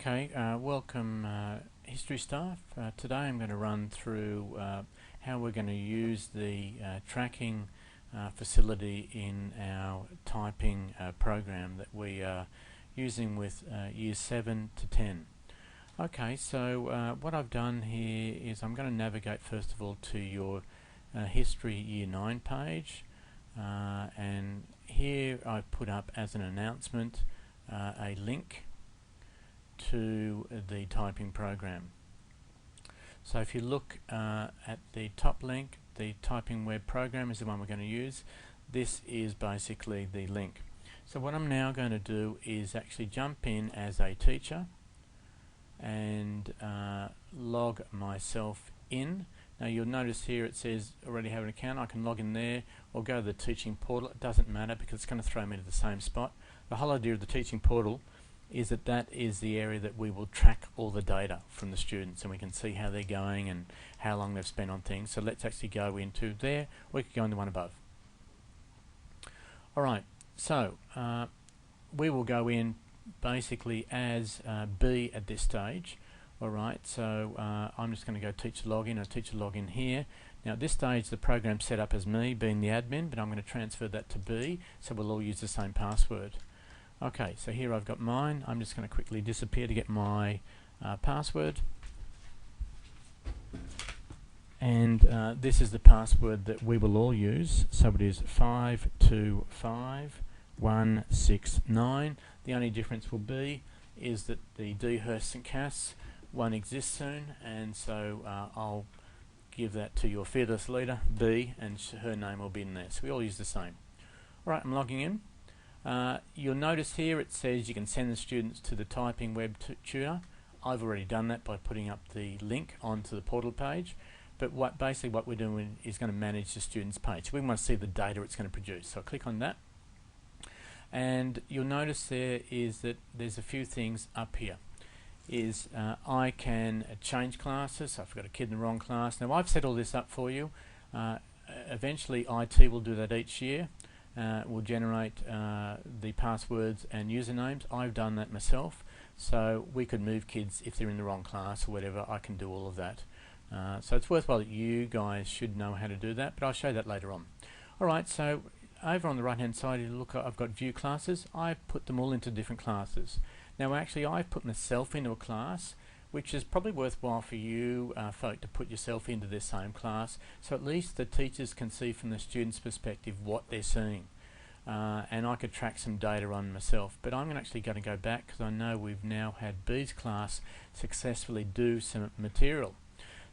Okay, welcome history staff. Today I'm going to run through how we're going to use the tracking facility in our typing program that we are using with years 7 to 10. Okay, so what I've done here is I'm going to navigate first of all to your history year 9 page, and here I've put up as an announcement a link to the typing program. So if you look at the top link, the TypingWeb program is the one we're going to use. This is basically the link. So what I'm now going to do is actually jump in as a teacher and log myself in. Now you'll notice here it says already have an account. I can log in there or go to the teaching portal. It doesn't matter because it's going to throw me to the same spot. The whole idea of the teaching portal is that is the area that we will track all the data from the students, and we can see how they're going and how long they've spent on things. So let's actually go into there, or we could go into one above. Alright, so we will go in basically as B at this stage. Alright, so I'm just going to go teacher login, or teacher login here. Now at this stage the program's set up as me being the admin, but I'm going to transfer that to B, so we'll all use the same password. Okay, so here I've got mine. I'm just going to quickly disappear to get my password. And this is the password that we will all use. So it is 525169. The only difference will be is that the Dehurst St Cass won't exist soon, and so I'll give that to your fearless leader, B, and her name will be in there. So we all use the same. Alright, I'm logging in. You'll notice here it says you can send the students to the TypingWeb tutor. I've already done that by putting up the link onto the portal page, but basically what we're doing is going to manage the students page. We want to see the data it's going to produce, so I'll click on that, and you'll notice there is that there's a few things up here. I can change classes, so if I've got a kid in the wrong class. Now I've set all this up for you. Eventually IT will do that each year. Will generate the passwords and usernames. I've done that myself, so we could move kids if they're in the wrong class or whatever. I can do all of that. So it's worthwhile that you guys should know how to do that, but I'll show you that later on. Alright, so over on the right hand side you look, I've got view classes. I've put them all into different classes. Now actually I've put myself into a class, which is probably worthwhile for you folk to put yourself into the same class, so at least the teachers can see from the students' perspective what they're seeing. And I could track some data on myself, but I'm actually going to go back because I know we've now had B's class successfully do some material.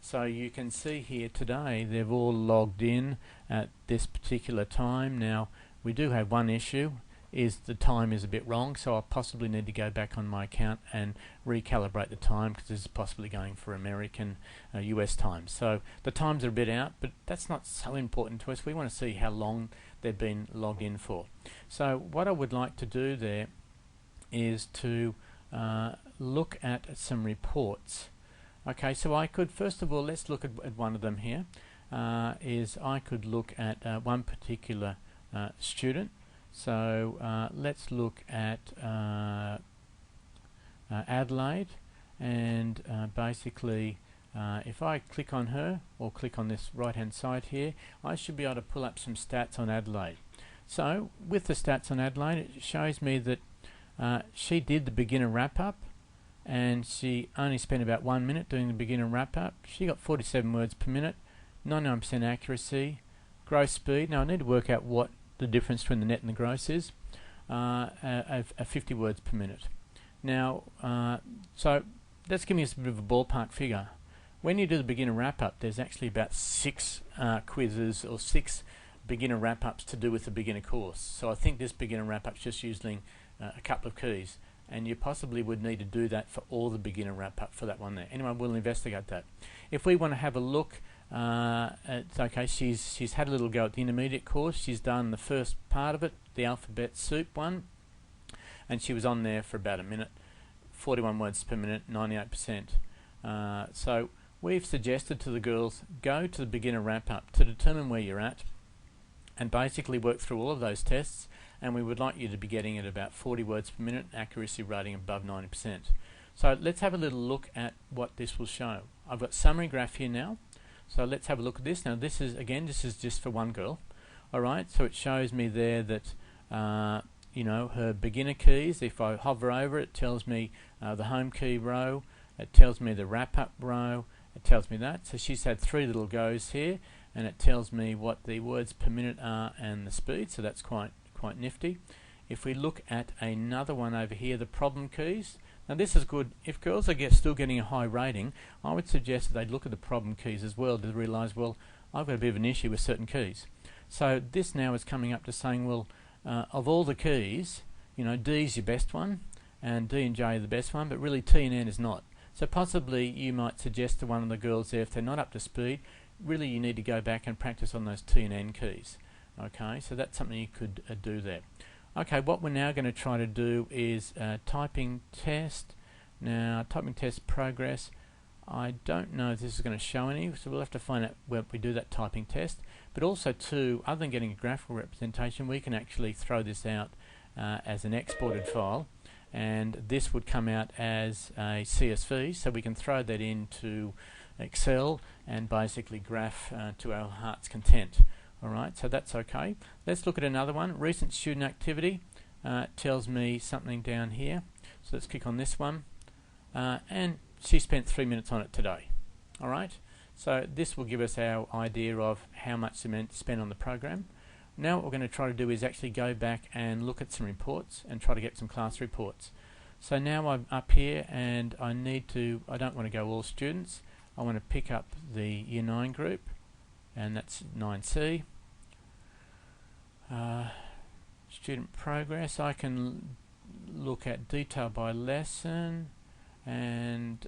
So you can see here today they've all logged in at this particular time. Now we do have one issue, is the time is a bit wrong, so I'll possibly need to go back on my account and recalibrate the time, because this is possibly going for American US time. So the times are a bit out, but that's not so important to us. We want to see how long they've been logged in for. So what I would like to do there is to look at some reports. Okay, so I could, first of all, let's look at one of them here. I could look at one particular student. So let's look at Adelaide, and basically if I click on her or click on this right hand side here, I should be able to pull up some stats on Adelaide. So with the stats on Adelaide, it shows me that she did the beginner wrap up, and she only spent about 1 minute doing the beginner wrap up. She got 47 words per minute, 99% accuracy, gross speed. Now I need to work out what the difference between the net and the gross is, 50 words per minute. Now so that's giving us a bit of a ballpark figure. When you do the beginner wrap-up, there's actually about 6 quizzes or 6 beginner wrap-ups to do with the beginner course. So I think this beginner wrap-up is just using a couple of keys, and you possibly would need to do that for all the beginner wrap-up for that one there. Anyway, we'll investigate that. If we want to have a look, it's okay, she's had a little go at the intermediate course. She's done the first part of it, the alphabet soup one, and she was on there for about a minute, 41 words per minute, 98%. So we've suggested to the girls, go to the beginner wrap-up to determine where you're at and basically work through all of those tests, and we would like you to be getting at about 40 words per minute, accuracy rating above 90%. So let's have a little look at what this will show. I've got summary graph here now. So let's have a look at this. Now this is, again, this is just for one girl. Alright, so it shows me there that you know, her beginner keys. If I hover over it, it tells me the home key row, it tells me the wrap up row, it tells me that. So she's had 3 little goes here, and it tells me what the words per minute are and the speed, so that's quite nifty. If we look at another one over here, the problem keys, now this is good. If girls are still getting a high rating, I would suggest that they look at the problem keys as well to realise, well, I've got a bit of an issue with certain keys. So this now is coming up to saying, well, of all the keys, you know, D is your best one, and D and J are the best one, but really T and N is not. So possibly you might suggest to one of the girls there, if they're not up to speed, really you need to go back and practice on those T and N keys. Okay, so that's something you could do there. Okay, what we're now going to try to do is typing test. Now, typing test progress. I don't know if this is going to show any, so we'll have to find out where we do that typing test. But also too, other than getting a graphical representation, we can actually throw this out as an exported file, and this would come out as a CSV, so we can throw that into Excel and basically graph to our heart's content. Alright, so that's okay. Let's look at another one. Recent student activity tells me something down here. So let's click on this one. And she spent 3 minutes on it today. Alright, so this will give us our idea of how much spent on the program. Now what we're going to try to do is actually go back and look at some reports and try to get some class reports. So now I'm up here and I don't want to go all students. I want to pick up the Year 9 group, and that's 9C. Student progress, I can look at detail by lesson, and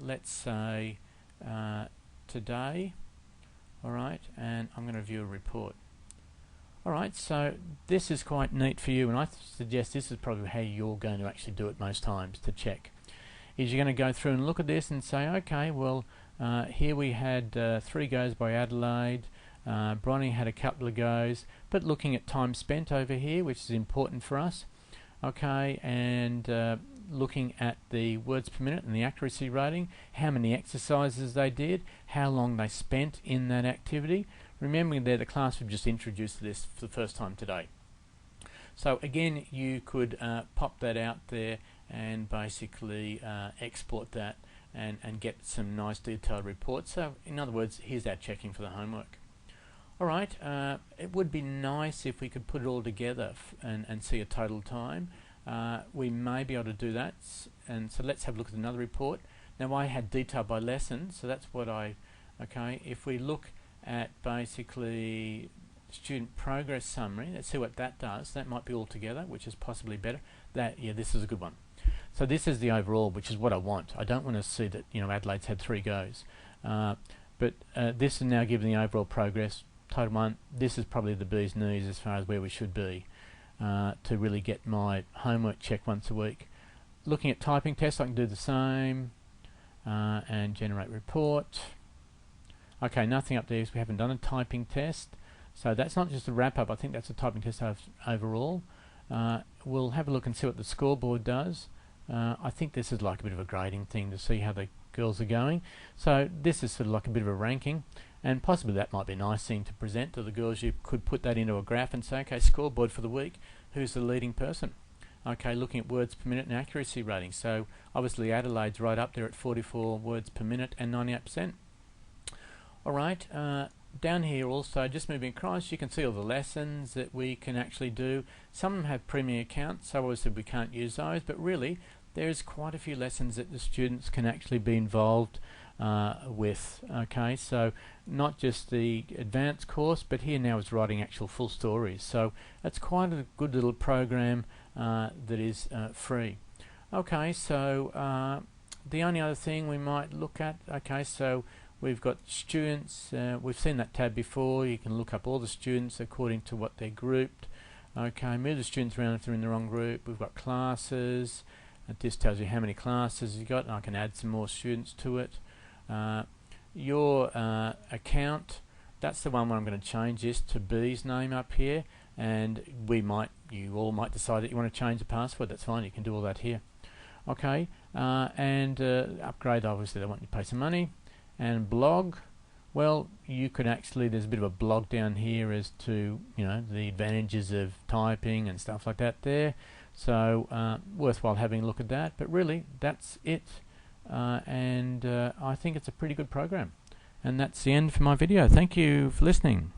let's say today. Alright, and I'm going to view a report. Alright, so this is quite neat for you, and I suggest this is probably how you're going to actually do it most times to check. Is you're going to go through and look at this and say, okay, well, here we had 3 goes by Adelaide, Bronnie had a couple of goes, but looking at time spent over here, which is important for us, okay, and looking at the words per minute and the accuracy rating, how many exercises they did, how long they spent in that activity. Remembering there the class we've just introduced this for the first time today. So again, you could pop that out there and basically export that and get some nice detailed reports. So in other words, here's our checking for the homework. Alright, it would be nice if we could put it all together and see a total time. We may be able to do that, and so let's have a look at another report. Now I had detail by lesson, so that's what okay, if we look at basically student progress summary, let's see what that does. That might be all together, which is possibly better. Yeah, this is a good one. So this is the overall, which is what I want. I don't want to see that, you know, Adelaide's had 3 goes. But this is now giving the overall progress. Total 1, this is probably the bee's knees as far as where we should be to really get my homework checked once a week. Looking at typing tests, I can do the same and generate report. Okay, nothing up there because we haven't done a typing test. So that's not just a wrap up, I think that's a typing test overall. We'll have a look and see what the scoreboard does. I think this is like a bit of a grading thing to see how the girls are going. So this is sort of like a bit of a ranking, and possibly that might be a nice thing to present to the girls. You could put that into a graph and say, okay, scoreboard for the week, who's the leading person? Okay, looking at words per minute and accuracy rating. So obviously Adelaide's right up there at 44 words per minute and 98%. Alright, down here also, just moving across, you can see all the lessons that we can actually do. Some of them have premium accounts, so obviously we can't use those, but really there's quite a few lessons that the students can actually be involved with. Okay, so not just the advanced course, but here now is writing actual full stories. So it's quite a good little program that is free. Okay, so the only other thing we might look at, okay, so we've got students, we've seen that tab before. You can look up all the students according to what they're grouped. Okay, move the students around if they're in the wrong group. We've got classes. This tells you how many classes you got, and I can add some more students to it. Your account, that's the one where I'm going to change this to B's name up here, and you all might decide that you want to change the password. That's fine, you can do all that here. Okay, and upgrade, obviously they want you to pay some money. And blog, well, you could actually, there's a bit of a blog down here as to, you know, the advantages of typing and stuff like that there. So worthwhile having a look at that. But really, that's it. And I think it's a pretty good program. And that's the end for my video. Thank you for listening.